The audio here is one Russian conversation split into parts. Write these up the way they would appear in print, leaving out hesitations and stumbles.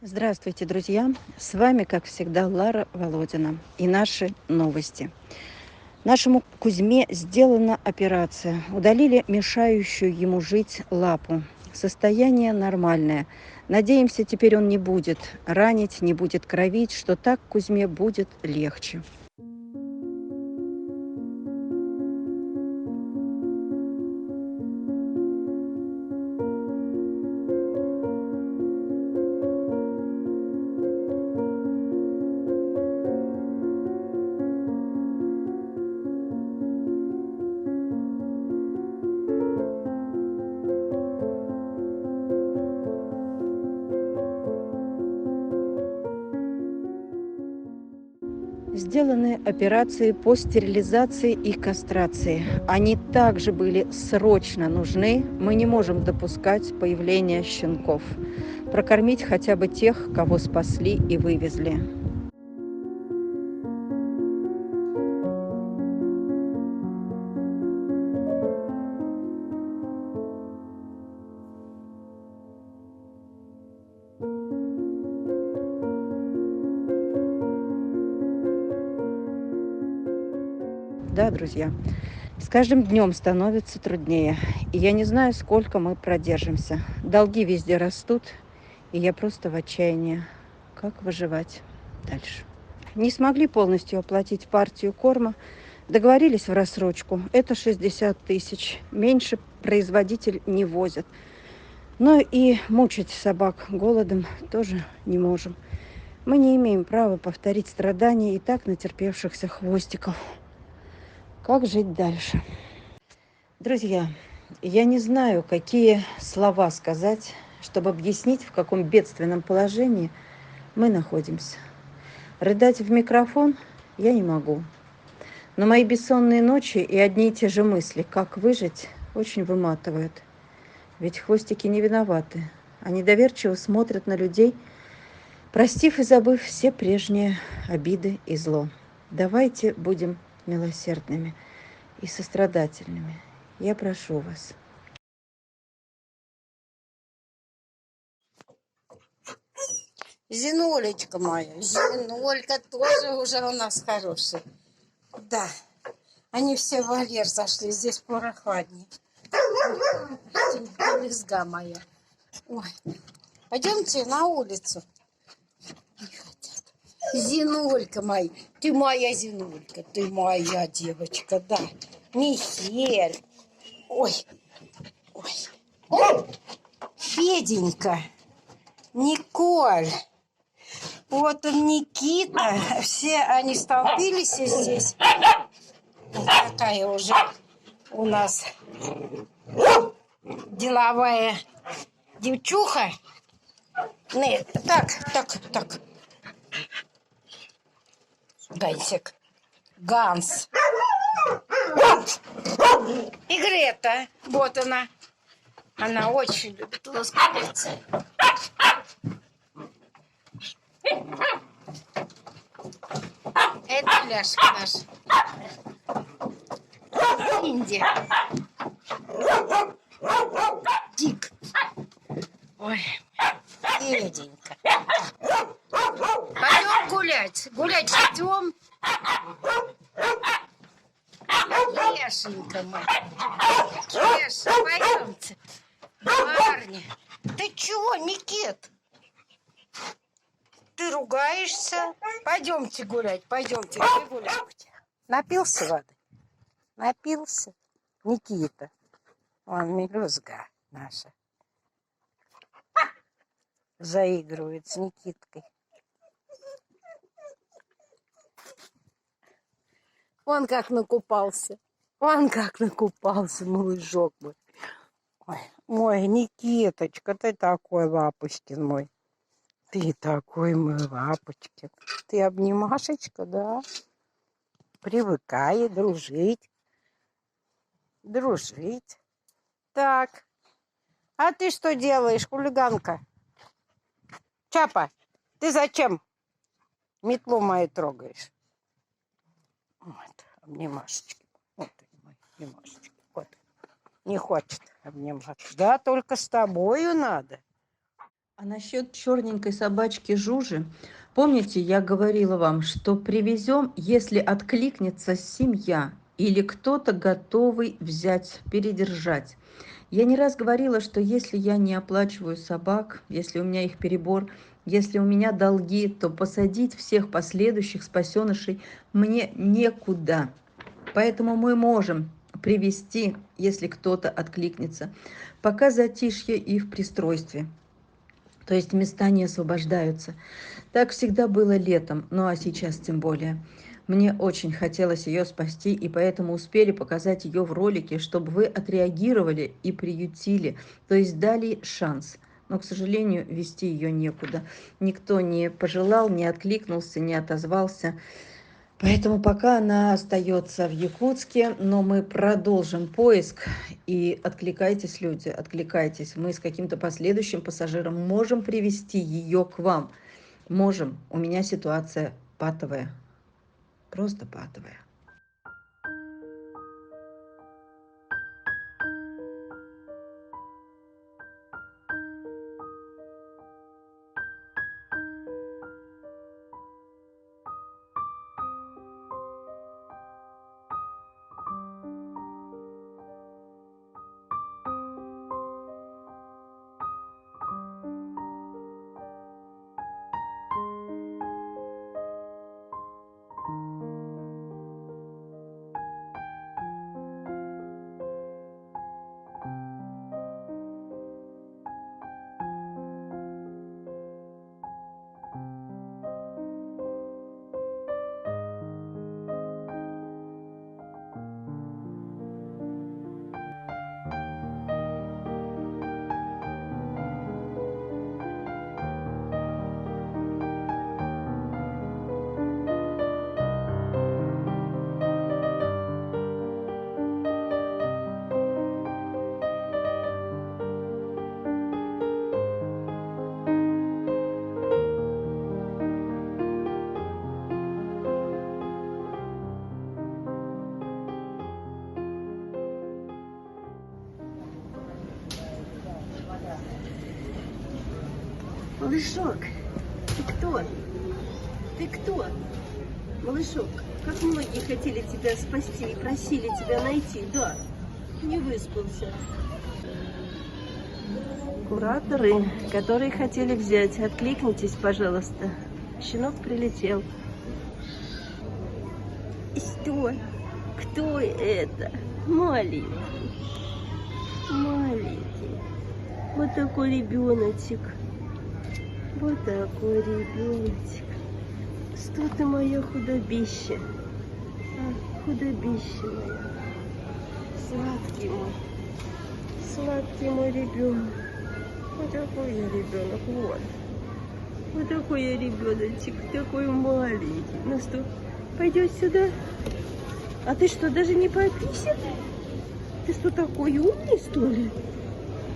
Здравствуйте, друзья! С вами, как всегда, Лара Володина и наши новости. Нашему Кузьме сделана операция. Удалили мешающую ему жить лапу. Состояние нормальное. Надеемся, теперь он не будет ранить, не будет кровить, что так Кузьме будет легче. Сделаны операции по стерилизации и кастрации. Они также были срочно нужны. Мы не можем допускать появления щенков. Прокормить хотя бы тех, кого спасли и вывезли. Да, друзья, с каждым днем становится труднее. И я не знаю, сколько мы продержимся. Долги везде растут, и я просто в отчаянии. Как выживать дальше? Не смогли полностью оплатить партию корма. Договорились в рассрочку. Это 60 тысяч. Меньше производитель не возит. Но и мучить собак голодом тоже не можем. Мы не имеем права повторить страдания и так натерпевшихся хвостиков. Как жить дальше? Друзья, я не знаю, какие слова сказать, чтобы объяснить, в каком бедственном положении мы находимся. Рыдать в микрофон я не могу. Но мои бессонные ночи и одни и те же мысли, как выжить, очень выматывают. Ведь хвостики не виноваты. Они доверчиво смотрят на людей, простив и забыв все прежние обиды и зло. Давайте будем милосердными и сострадательными. Я прошу вас. Зинулечка моя, Зинулька тоже уже у нас хорошая. Да, они все в вольер зашли, здесь прохладнее. Лизга моя. Ой, пойдемте на улицу. Не хотят. Зинулька моя, ты моя Зинулька, ты моя девочка, да. Михель. Ой, ой. Феденька, Николь. Вот он, Никита. Все они столпились здесь. Такая уже у нас деловая девчуха. Нет, так. Гансик. Ганс. И Грета. Вот она. Она очень любит ласковаться. Это Ляшка наш. Инди. Дик. Ой, Феденька. Пойдем гулять. Гулять идем. Лешенька мой. Леша, пойдемте. Парни. Ты чего, Никит? Ты ругаешься? Пойдемте гулять, пойдемте гулять. Напился воды? Напился? Никита. Вон мелюзга наша. Заигрывает с Никиткой. Он как накупался. Малышок мой. Ой, мой Никиточка, ты такой лапочкин мой. Ты такой мой лапочкин. Ты обнимашечка, да? Привыкай дружить. Дружить. Так. А ты что делаешь, хулиганка? Чапа, ты зачем метлу мою трогаешь? Вот, обнимашечки. Вот мои обнимашечки. Вот. Не хочет обниматься. Да, только с тобою надо. А насчет черненькой собачки Жужи, помните, я говорила вам, что привезем, если откликнется семья или кто-то готовый взять, передержать. Я не раз говорила, что если я не оплачиваю собак, если у меня их перебор, если у меня долги, то посадить всех последующих спасенышей мне некуда. Поэтому мы можем привести, если кто-то откликнется, пока затишье и в пристройстве. То есть места не освобождаются. Так всегда было летом, ну а сейчас тем более. Мне очень хотелось ее спасти, и поэтому успели показать ее в ролике, чтобы вы отреагировали и приютили, то есть дали шанс. Но, к сожалению, вести ее некуда. Никто не пожелал, не откликнулся, не отозвался. Поэтому пока она остается в Якутске, но мы продолжим поиск. И откликайтесь, люди, откликайтесь. Мы с каким-то последующим пассажиром можем привести ее к вам. Можем. У меня ситуация патовая. Просто патовая. Малышок, ты кто? Ты кто? Малышок, как многие хотели тебя спасти и просили тебя найти, да, не выспался. Кураторы, которые хотели взять, откликнитесь, пожалуйста. Щенок прилетел. Что? Кто это? Маленький. Маленький. Вот такой ребеночек. Вот такой ребеночек. Что ты, моя худобище? А, худобище моя. Сладкий мой ребенок. Вот такой я ребенок, вот. Вот такой я ребеночек, такой маленький. Ну что, пойдешь сюда? А ты что, даже не пописал? Ты что, такой умный, что ли?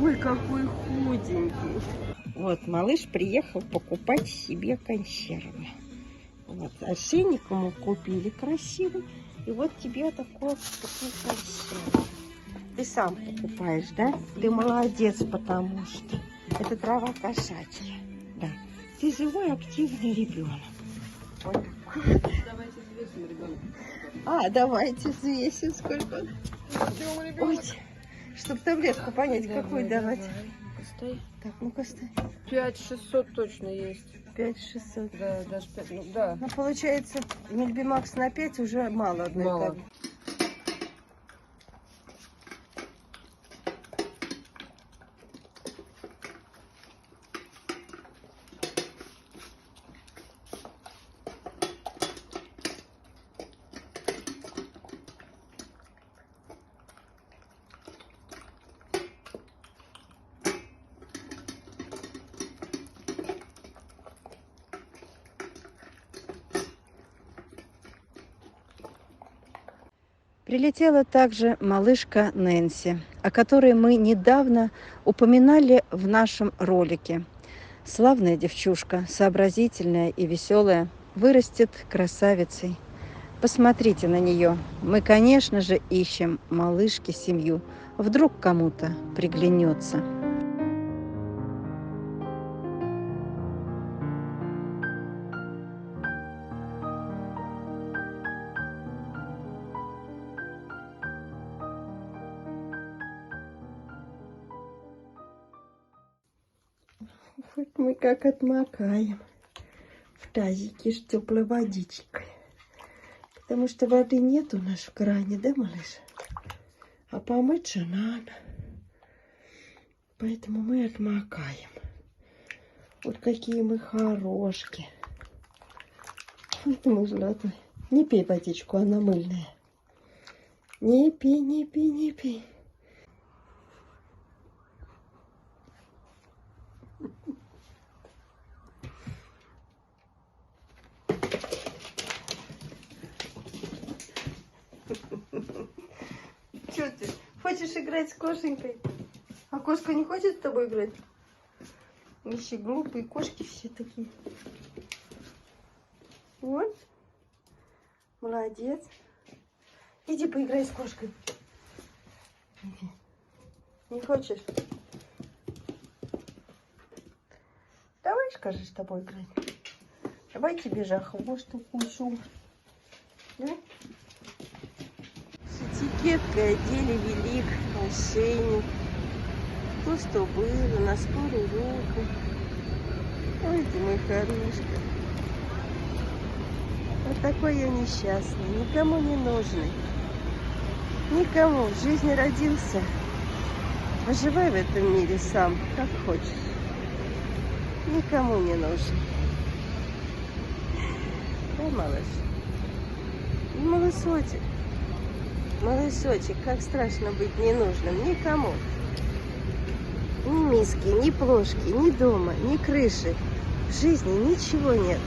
Ой, какой худенький. Вот, малыш приехал покупать себе консервы. Вот, ошейник ему купили красивый. И вот тебе такой консерв. Ты сам покупаешь, да? Ты молодец, потому что это трава кошачья. Да. Ты живой, активный ребенок. Вот. Давайте взвесим ребенка. А, давайте взвесим, сколько он. Ой, чтобы таблетку понять, какую давать. Стой. Так, ну-ка, стой. 5600 точно есть. 5600. Да, даже 5, ну да. Ну, получается, Мельбимакс на 5 уже мало одной Мало. таблетки. Прилетела также малышка Нэнси, о которой мы недавно упоминали в нашем ролике. Славная девчушка, сообразительная и веселая, вырастет красавицей. Посмотрите на нее. Мы, конечно же, ищем малышке семью. Вдруг кому-то приглянется. Мы как отмокаем в тазике с теплой водичкой. Потому что воды нет у нас в кране, да, малыш? А помыться надо. Поэтому мы отмокаем. Вот какие мы хорошки. Вот мой золотой. Не пей водичку, она мыльная. Не пей, не пей, не пей. Че ты? Хочешь играть с кошенькой? А кошка не хочет с тобой играть? Вообще глупые кошки все такие. Вот. Молодец. Иди поиграй с кошкой. Иди. Не хочешь? Давай, скажи, с тобой играть. Давай тебе за хвост укушу. Да? С этикеткой одели велик, ошейник. То, что было, на скорую руку. Ой, ты мой хорошка. Вот такой я несчастный, никому не нужный. Никому в жизни родился. Поживай в этом мире сам, как хочешь. Никому не нужен. Да, малыш? Малышочек. Малышочек, как страшно быть ненужным никому. Ни миски, ни плошки, ни дома, ни крыши. В жизни ничего нету.